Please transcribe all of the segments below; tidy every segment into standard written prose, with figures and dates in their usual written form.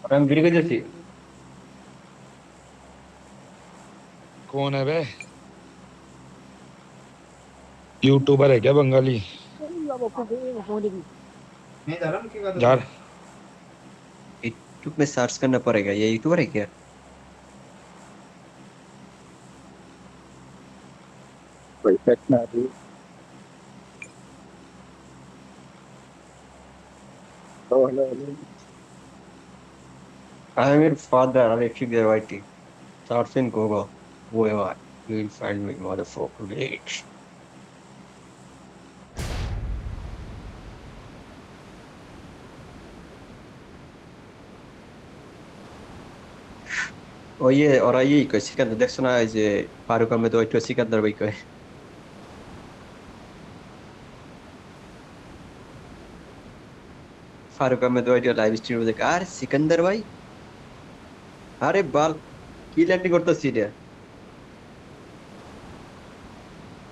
और हम गिर गए जैसे। कौन है बे? यूट्यूबर है क्या बंगाली? नहीं जा रहा ना क्या तो। यार यूट्यूब में सर्च करना पड़ेगा, ये यूट्यूबर है क्या? Definitely. Oh, hello, hello. I am your father, Alexis Whiting. Search in Google. Whoever, you will find me, motherfucker. Bitch. ওইয়ে ওরা ইয়ে কয় সিকান্দার, দেখছো না এই যে ফারুক আহমেদ ওইটা সিকান্দার ভাই কয়। ফারুক আহমেদ ওইটা লাইভ স্ট্রিমে দেখে, আরে সিকান্দার ভাই, আরে বাল, কি ল্যান্ডিং করতেছি রে,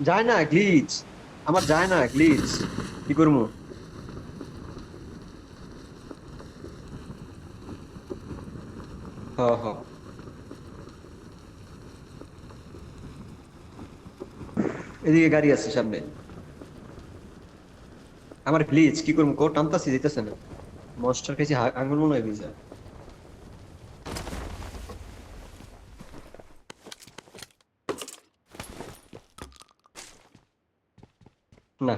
যায় না গ্লিচ, আমার যায় না গ্লিচ, কি করবো? হ হ, এদিকে গাড়ি আছে সামনে, আমার গ্লিচ কি করবো, কো টানতাছি দিতেছে না, মনস্টার খাইছি আঙ্গুল মনে হয় ভিজা। না,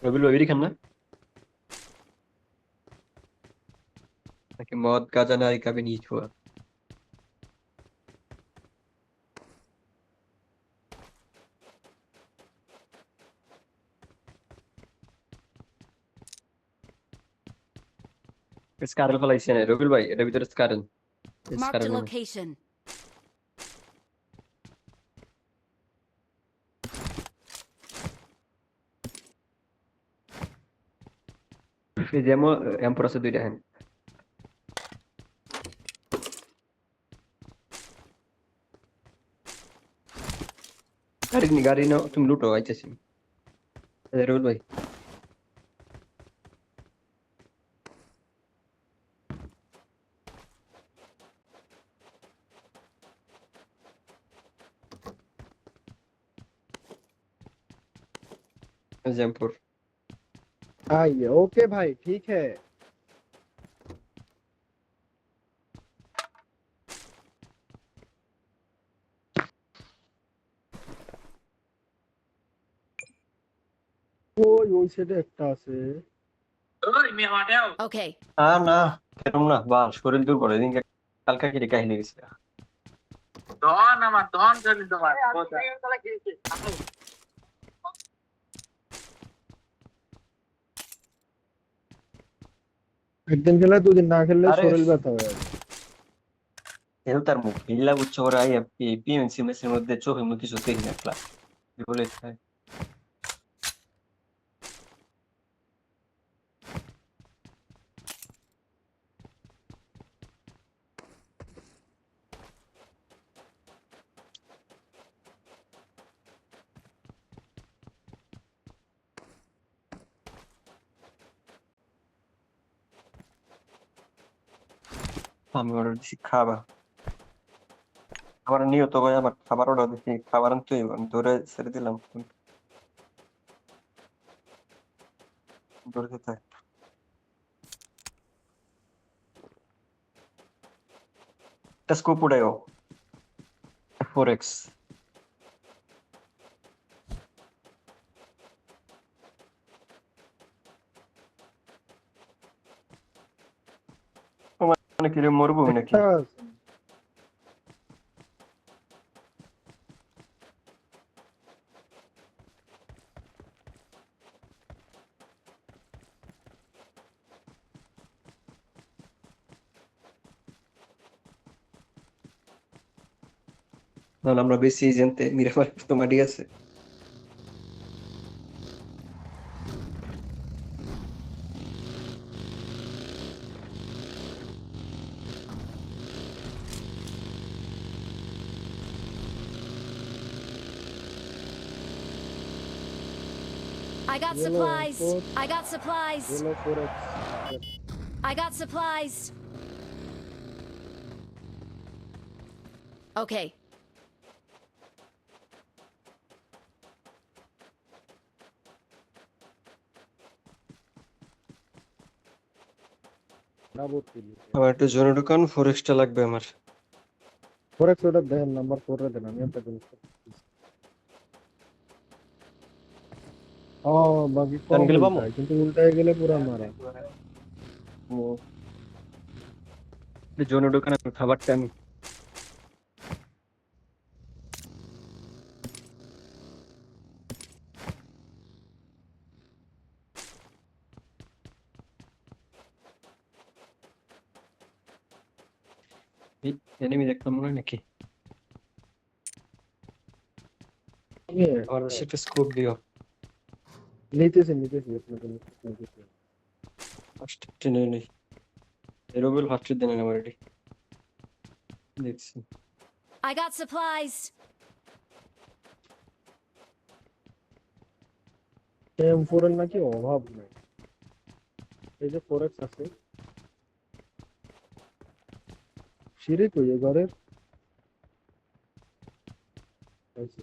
রবিল ভাই খান না, নাকি মদ গাঁজা নারী খাবে নিয়ে ছোয়া? স্কারেল ফলাইছে না রবিল ভাই, এটার ভিতরে স্কারেল, Marked a স্কারেল মনে হয়। location. এই যেমন এম্পর আছে দুইটা হ্যান্ড। গাড়ি নাও, তুমি লুটো, আইতেছি। এই রবিল ভাই, এই যে এম্পর। आइए ओके भाई ठीक है। ওই সাইডে একটা আছে। Okay. না কেরম না, বা শরীর দুর্বল, এদিনকে কালকা কি কাহিনী গেছে। একদিন খেলে দুদিন না খেললে আরে শরীর ব্যথা হয়ে যাবে। এও তার মুখ হিল্লা বুঝছো, ওরা পিএমসি মেসের মধ্যে চোখে মুখে কিছু দেখি না ক্লাস বলে থাকে। আমি অর্ডার দিছি খাবার, আমার নিয়ত ভাই, আমার খাবার অর্ডার দিছি, খাবার আনতে হইব, আমি ধরে ছেড়ে দিলাম, ধরে যেতে একটা স্কোপ উড়াইও 4x। মানে কি রে, মরুভূমি নাকি? একটা আছে। তাহলে আমরা বেশি জানতে মিরামার তো মাটি আছে। I got Yellow supplies. code. I got supplies. Yellow 4x. I got supplies. Okay. Double kill. আমার একটু জোনে ঢুকান, 4x টা লাগবে আমার। 4x ওটা দেন, নাম্বার 4 রে দেন, আমি একটা জিনিস করতেছি। বাকি কম Angle পাবো? উল্টায়, কিন্তু উল্টায় গেলে পুরা মারা। ও জোনে ঢুকান, আমি খাবারটা আমি এনিমি দেখলাম মনে হয় নাকি? আমার কাছে একটা স্কোপ দিও। নিতেছি আপনাকে নিতেছি। ফার্স্ট টেনে নেই, এরোবেল ফার্স্ট দেন আমার রেডি দেখছি। I got supplies. M4 এর নাকি অভাব নাই। এই যে 4x আছে, সিঁড়ি কই এ ঘরের? পাইছি।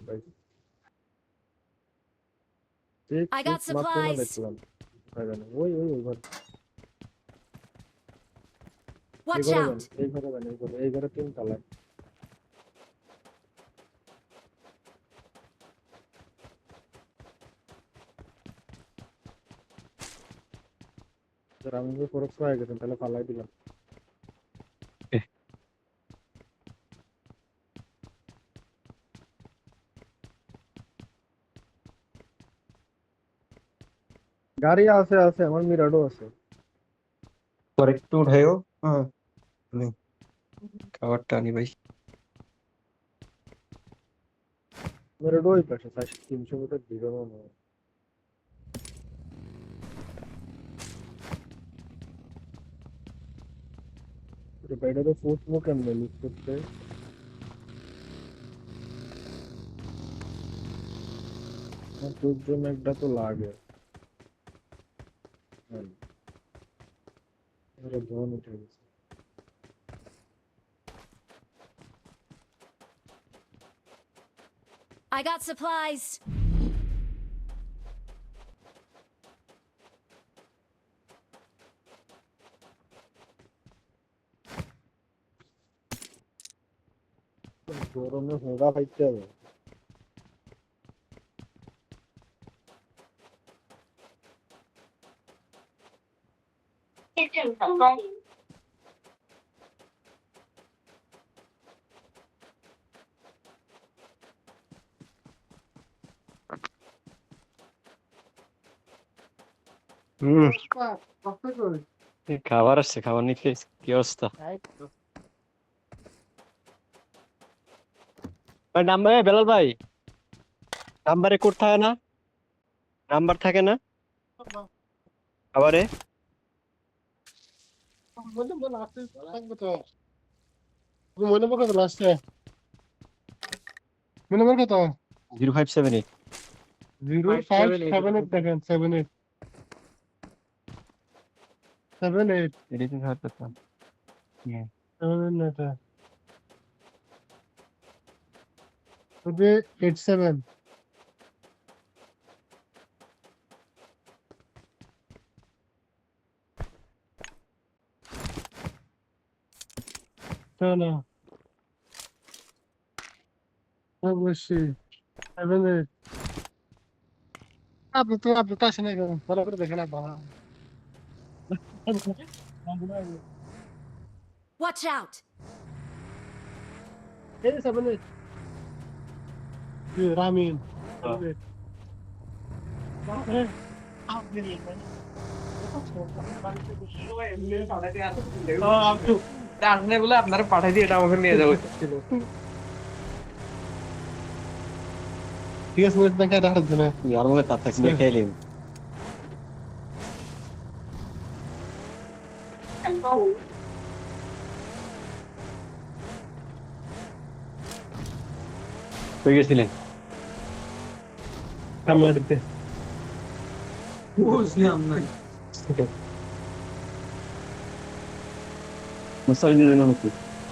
I got মাত্র না supplies. দেখলাম। ওই ঘর। Watch out. এই ঘরে 3 তলায়। আমি যে 4x হয়ে গেছেন, তাহলে ফালাই দিলাম। গাড়ি আছে, আমার মিরাডো আছে। তোর একটু উঠাইও। হ্যাঁ নেই, খাবারটা আনি ভাই। মিরাডো ওই পাশে 300 মিটার দূরে মনে হয়। এটা তো ফুট মুখ কেমনে লিক করতে? তোর জন্য একটা তো লাগে। ধন উঠে গেছে। I got supplies. গরমে হোগা খাইতে হবে। খাবার আসছে, খাবার নিতে কি অবস্থা? ভাই নাম্বারে বেলাল ভাই, নাম্বারে কোড থাকে না? নাম্বার থাকে না খাবারে? নম্বর কত? 0578 0578 দেখেন 78 78 এডিটিং হাত করতে 7 এটা তবে 87 চলো অবশ্যই 78 আপনি তো আসেন না কেন? ভালো করে দেখেন না বাবা। Watch out. এই 78 রামিন আসলে বলে আপনারা পাঠাই দিয়ে এটা আমাকে নিয়ে যাবো। ঠিক আছে মুখ দেখা রাখা দিন আর মনে তার থাকি নিয়ে খেয়ে নিন। কই গেছিলেন? কামারতে বুঝলাম না। মুস্তাফিজের জন্য নাকি?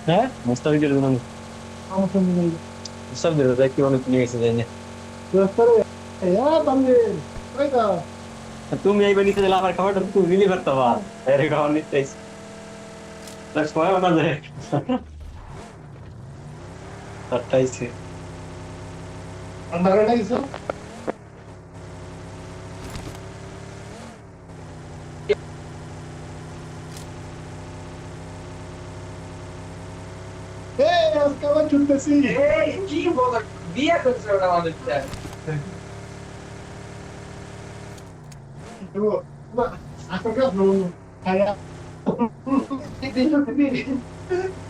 হ্যাঁ মুস্তাফিজের জন্য নাকি? আমার সঙ্গে নেই মুস্তাফিজের দেখ কি অনেক নিয়ে গেছে জানি না। রাস্তারে তানভীর কই যা তুমি এই বাড়িতে দিলে আমার খাবারটা তুমি দিলি পারতো বা এর খাবার নিতে চাইছি তার সময় না যায় তারটাইছে আন্ডারে নাইছো আজকে আবার ছুটতেছি এই কি বলো, বিয়ে করছে ওটা মানুষটা। আজকে ভ্রমণ খায়া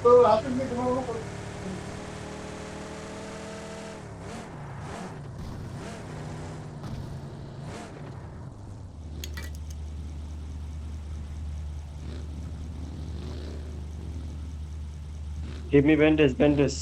তো আসলে ভ্রমণ Give me bandage.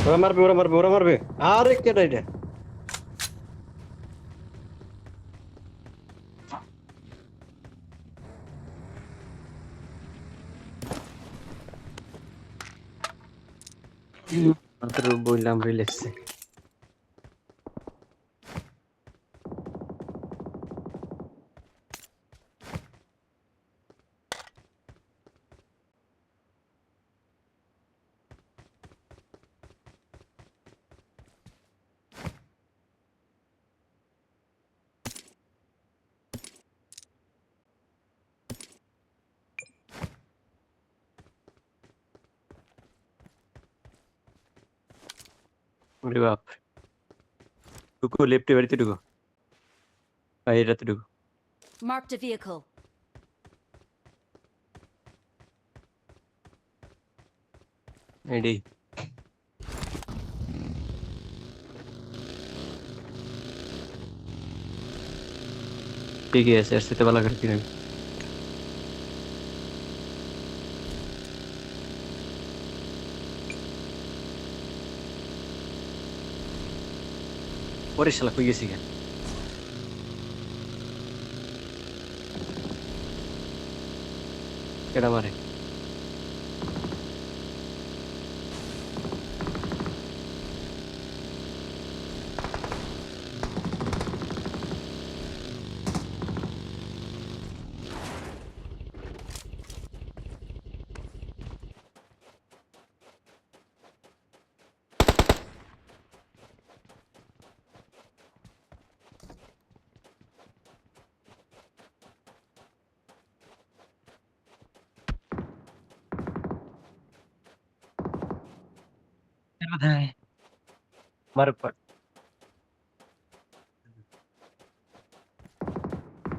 ওরা মারবে আরে কেডা এটা মাত্র বললাম রিল্যাক্সে ওরে বাপ ঢুকো লেফটে বাড়িতে ঢুকো এটাতে ঢুকো Marked a vehicle. এডি ঠিকই আছে এর সাথে ভালো করে কিনে ওরে শালা কই গেছি কেন কেডা মারে মার পর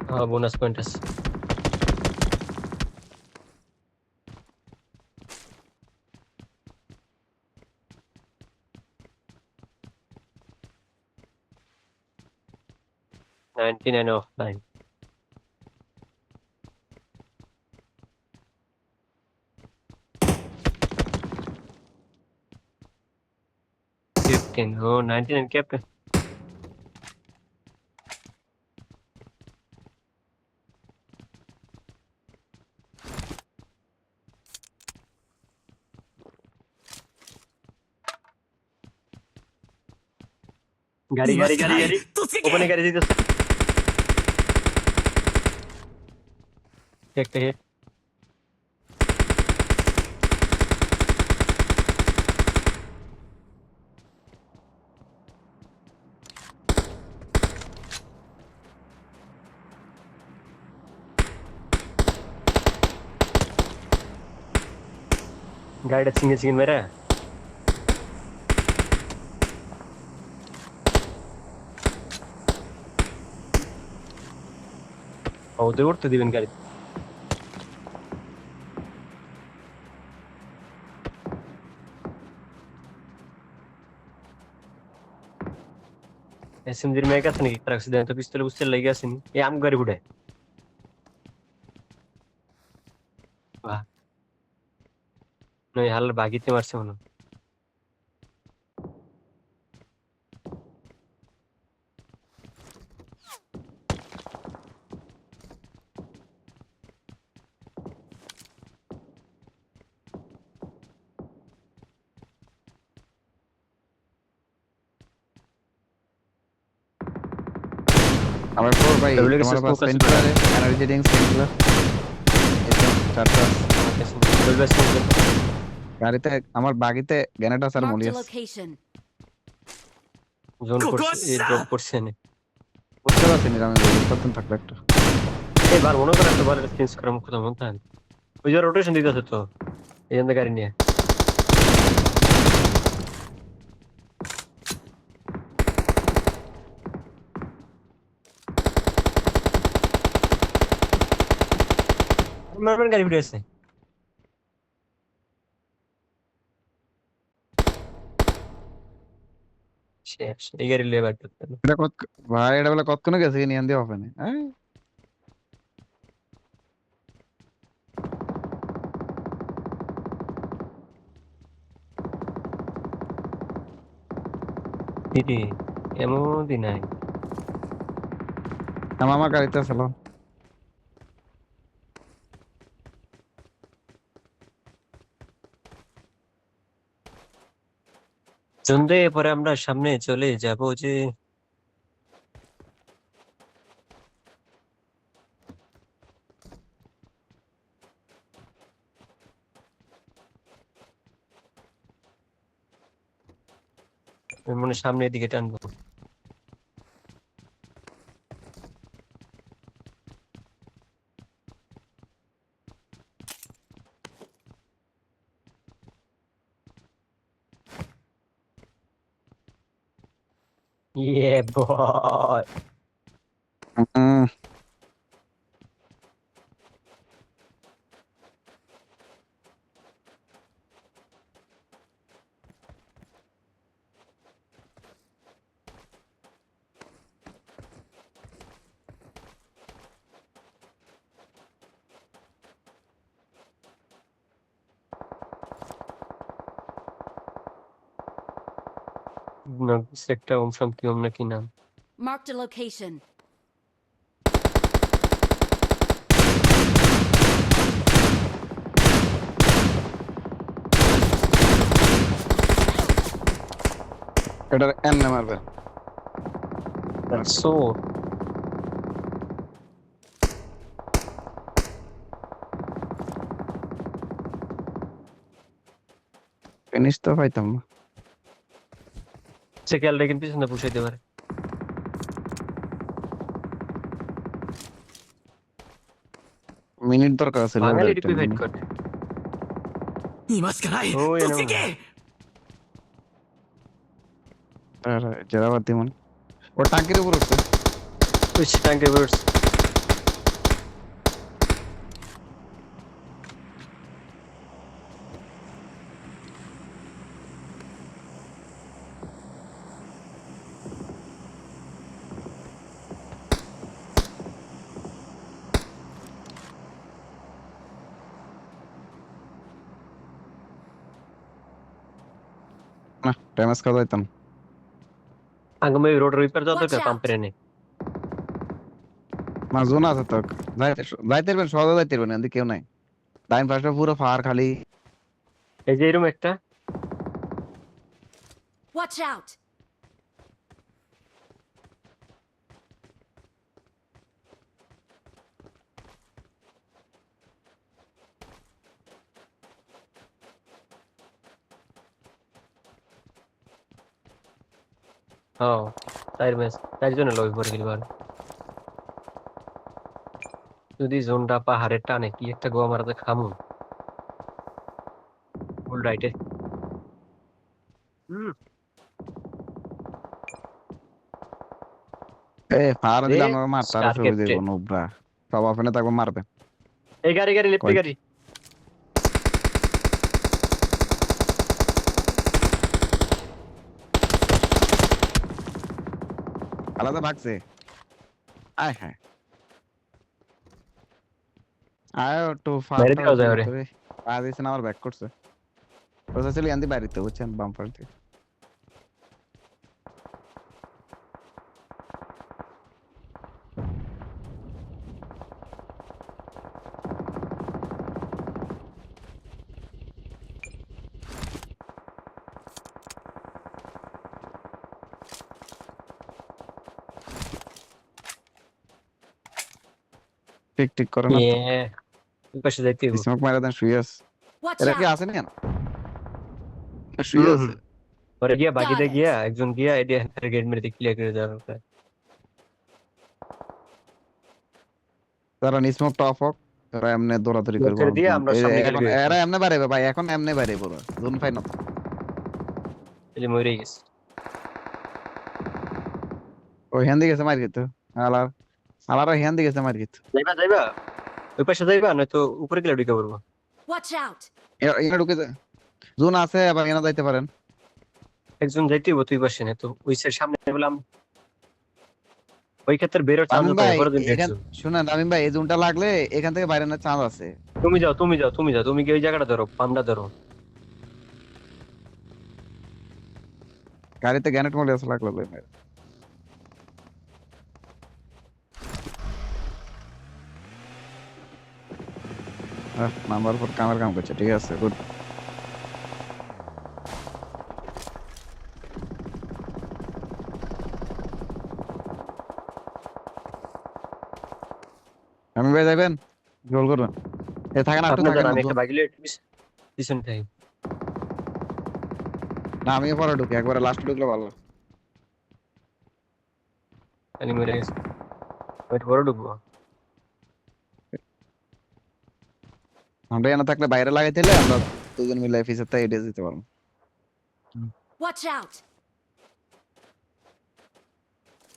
হ্যাঁ বোনাস পয়েন্ট আছে $99 off line 15 oh 99 क्या पे गाड़ी ओपन गाड़ी दी दोस्त देखते हैं गाड़ी सिंगल मेरा ওদের উঠতে দিবেন গাড়ি এসএমজির ম্যাগ আছে নাকি ট্রাক্স দেন তো পিস্তলে বুঝতে লেগে আসেনি এই আম গাড়ি ঘুরে বাহ নয় হাল বাগিতে মারছে মনে হয়। আমার পর ভাই Double তোমার access pass focus central energy drink central এটা চারটা আমার কাছে বলবে শুনবে গাড়িতে আমার বাগিতে গ্যানেট আছে আর Marked মলি a আছে location. জোন করছে এই ড্রপ করছে না বুঝতে পারছি না আমি কতক্ষণ থাকলো একটা এবার মনে করে একটা বার চেঞ্জ করার কথা মনে হয় ওই যে রোটেশন দিতেছে তো এই জন্য গাড়ি নিয়ে মারবেন গাড়ি ভিড়ে আছে শেষ এই গাড়ি লিয়ে বাইর করতে হবে। এটা কত ভাই এটা বলে কতক্ষণ গেছে নিয়ে দিয়ে হবে না দিদি এমন দিন নাই আমার গাড়িতে ছিল সন্ধে পরে আমরা সামনে চলে যাব যে মনে সামনের দিকে টানবো ইয়ে বয় একটা ওম শান্তি ওম নাকি নাম Marked a location. এটা এন না মারবে সো ফিনিশ তো পাইতাম না সে খেয়াল রেখে পিছনে পুষাইতে পারে মিনিট দরকার আছে বাঙালি রিপিট করে ও এনো জেরাবাদ দিমন ও টাঙ্কির উপর উঠছে ওই ট্যাঙ্কের বার্ডস না ড্যামেজ খাওয়া যাইতাম আগামী রোড রিপেয়ার যত Watch out! পাম্পের নেই না জোন আছে তো যাইতে পারবেন সহজে যাইতে পারবেন এদিকে কেউ নাই ডাইন পাশটা পুরো ফার খালি এই যে এরকম একটা Watch out! হ্যাঁ তাই জন্য লবি পরে গেলি ভালো যদি জোনটা পাহাড়ের টানে কি একটা গোয়া মারাতে খামু ফুল রাইটে এ ফার দিলে এ, আমরা মারতে আর Star শুরু দিব Captain। নুবরা সব আপনি তাকে মারবে এই গাড়ি লেফট কই? গাড়ি আলাদা ভাগছে আয় হ্যাঁ আয় একটু বাইরে ফাস্টটা দেওয়া যায় ওরে। ভিতরে পা দিয়েছে না আমার ব্যাক করছে ওটা ছিল ইয়ান্দি বাড়িতে বুঝছেন বাম্পার দিয়ে ঠিক ঠিক করে না Yeah. ওই পাশে যাইতে হইব। স্মোক মারা দেন শুয়ে আছে Watch এরা কি out! আছে না শুয়ে হুম, আছে হুম। পরে গিয়া বাকিতে Got it. গিয়া একজন গিয়া এদিকে গেট মেরে ক্লিয়ার করে দেওয়ার কথা। তারা নিসমোক টপ হোক তারা এমনি দৌড়াদৌড়ি ক্লিয়ার করবো করে দিয়ে আমরা সামনে গেলে এখন এরা এমনি বাড়াবে ভাই এখন এমনি বাড়ে পুরো জোন ফাই না তো। এই যে মরে গেছে। ওই হ্যান্দি গেছে মার খেতে আলার আলার হ্যান্দি গেছে মার খেতে যাইবা যাইবা ওই পাশে যাইবা নয়তো উপরে গেলে ঢুকে পড়বো। Watch out! এরা ঢুকে যায় জোন আছে আবার এনা যাইতে পারেন একজন যাইতে হইব তুই পাশে না তো ওই সাইড সামনে বললাম ওই ক্ষেত্রে বেরোর চান্স তামিম আছে ভাই পরে দিন এখান শুনেন তামিম ভাই এই জোনটা লাগলে এখান থেকে বাইরে না চান্স আছে তুমি যাও তুমি কি ওই জায়গাটা ধরো পান্ডা ধরো। গাড়িতে গ্যানেট মলে আছে লাগলো নাম্বার পর কামের কাম করছে ঠিক আছে গুড আমি ভাই যাবেন গোল করবেন এ থাকেন একটু আপনি থাকেন যান আমি বন্ধু। একটা বাগিলে পিছনে থাকি। না আমি পরে ঢুকি একবারে লাস্ট ঢুকলে ভালো আমি মরে গেছি ওইটা বড় ঢুকবো। আমরা এনে থাকলে বাইরে লাগাই দিলে আমরা দুজন মিলে এফিসের তাই এডিএস দিতে পারবো Watch out!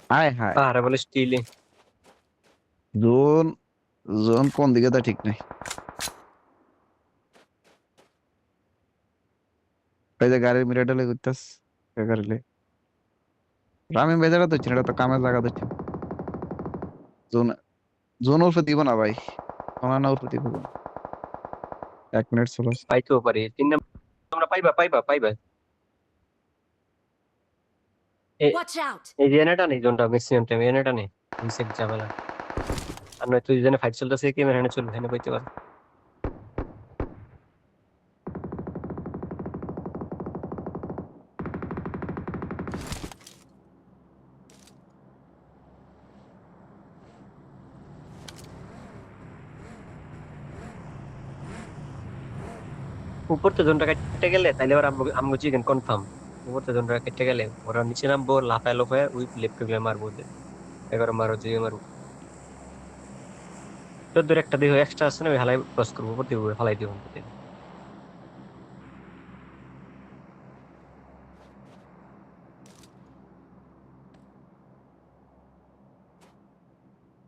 হায় হায় আরে বলে স্টিলে জোন জোন কোন দিকে তা ঠিক নেই এই যে গাড়ির মিরাডলে ঘুরতেস গাড়িলে রামিন বেজারা তো এটা তো কামের জায়গা দিচ্ছে জোন জোন উল্ফে দিব না ভাই না উল্ফে দিব না। 1 মিনিট চলো পাইতেও পারি 3 নাম্বার তোমরা পাইবা Watch out! এই যে এনেটা নেই জোনটা ম্যাক্সিমাম টাইম এনেটা নেই মিসেক ঝামেলা আর নয়তো যদি ফাইট চলতেছে কি মেরে চলবে এখানে পাইতে পারে। উপর তো জোনটা কেটে গেলে তাইলে আবার আমগো চিকেন কনফার্ম। উপর তো জোনটা কেটে গেলে ওরা নিচে নামবো লাফায় লাফায় ওই লেফট গুলো মারবো ওদের এগারো মারো যে মারবো তোদের একটা দেহ এক্সট্রা আছে না ওই হালাই ক্রস করবো উপর দিয়ে হালাই দিব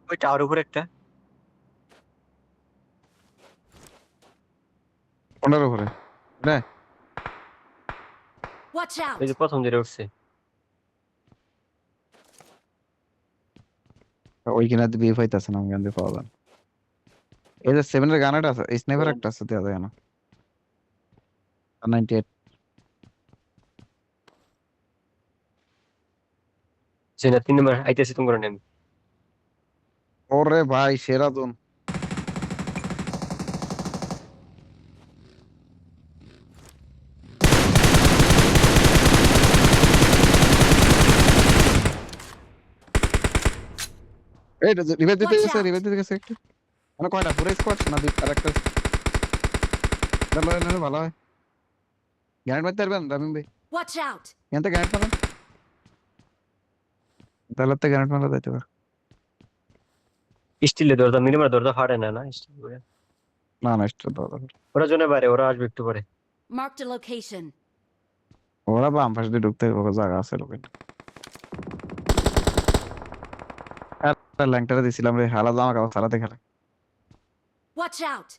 ওই টাওয়ার উপর একটা কোনটার উপরে না Watch out! ওই যে প্রথম যেটা উঠছে ওই কিনাতে বিয়ে হইতাছে না গান দিয়ে পাওয়া যায় এই যে 7 এর গানাটা আছে স্নাইপার একটা আছে দেয়া যায় না 98 যে না 3 নম্বর আইতেছে তোমরা নেন ওরে ভাই সেরা জোন এই রিভাইভ দিতে Watch গেছে out! রিভাইভ দিতে গেছে একটু মানে কয়টা পুরো স্কোয়াড না দুই আরেকটা ভালো ভালো হয় গ্যানেট মারতে পারবেন রামিম ভাই Watch out! এখান থেকে গ্যানেট মারেন তাহলে তো গ্যানেট মারা যাইতে পারে স্টিলে দরজা মিনিমাম দরজা ফাড়ে না না স্টিল করে না না এটা দাও ওরা জন্য বাইরে ওরা আসবে একটু পরে Marked a location. ওরা বাম পাশে দিয়ে ঢুকতে ওরা জায়গা আছে লোকের ল্যাংটারে দিছিলাম রে হালা জামা কাপড় সারাতে খেলে Watch out!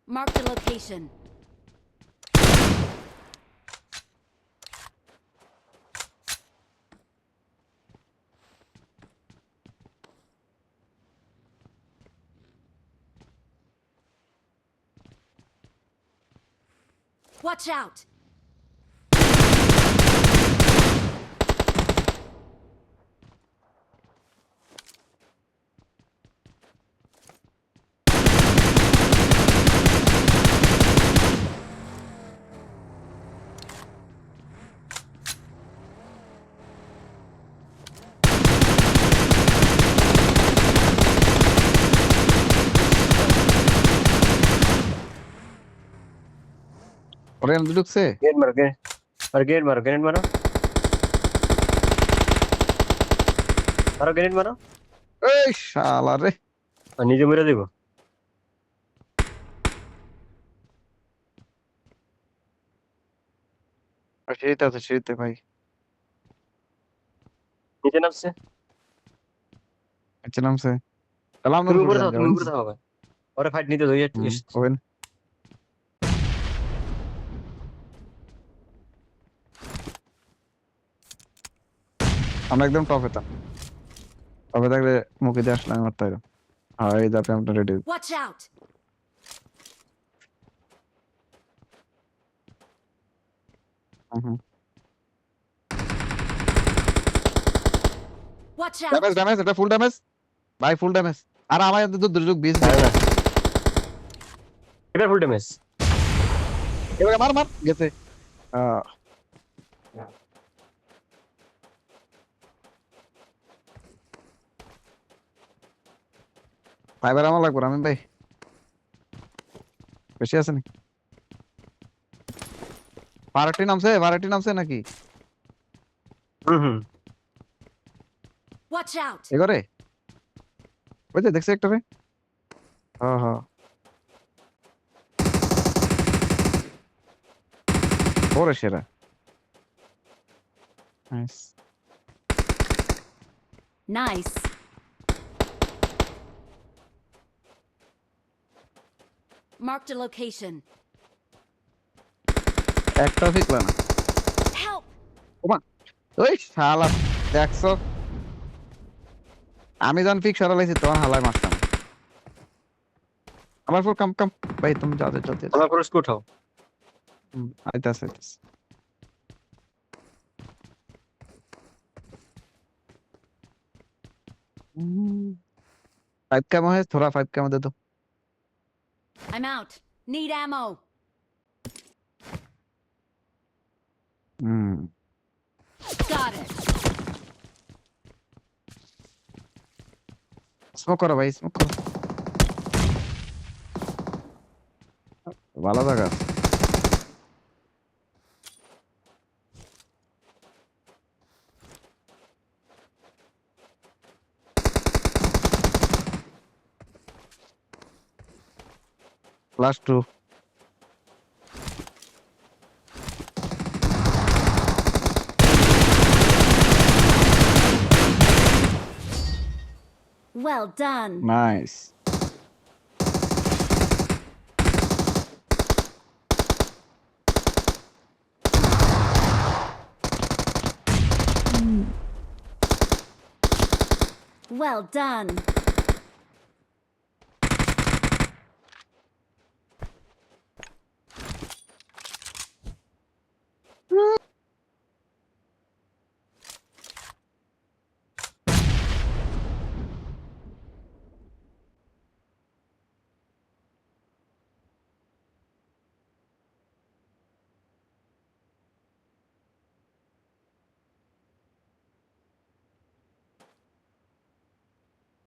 Marked a location. Watch out! ওরে এনে ঢুকছে গ্রেনেড মারো গ্রেনেড মারো গ্রেনেড মারো মারো গ্রেনেড মারো এই শালা রে আর নিজে মেরে দেবো সিঁড়িতে আছে সিঁড়িতে ভাই নিচে নামছে আচ্ছা নামছে তাহলে আমরা তুমি উপরে উপরে থাও যাই, তুমি উপরে থাও ভাই ওরে ফাইট নিতে দই হুম, ওয়েন। আমরা একদম টপে থাকলে মুখে দিয়ে আসলে আমি মারতে পারবো হ্যাঁ এই যাতে আপনার ready Watch out! Watch out! Damage এটা ফুল ড্যামেজ ভাই ফুল ড্যামেজ আর আমার এত দুর্যোগ বিষ এবার ফুল ড্যামেজ এবার মার গেছে ফাইবার আমার লাগবে আমি ভাই বেশি আছে নাকি ভাড়াটি নামছে নাকি হুম Watch out! এগরে ওই যে দেখছি একটা রে হ্যাঁ ওরে সেরা nice Nice. Marked a location. একটা ফিকলা না Help! ওই শালা দেখছো আমি যখন ফিক সরালাইছি তখন হালায় মারতাম আমার পর কাম ভাই তুমি যাতে আমার পুরো স্কুট হও আইতাছে फाइव कैमो है थोड़ा 5 कैमो दे दो I'm out. Need ammo. Got it. Smoke करो भाई स्मोक करो वाला जगह Last two. Well done. Nice. Well done.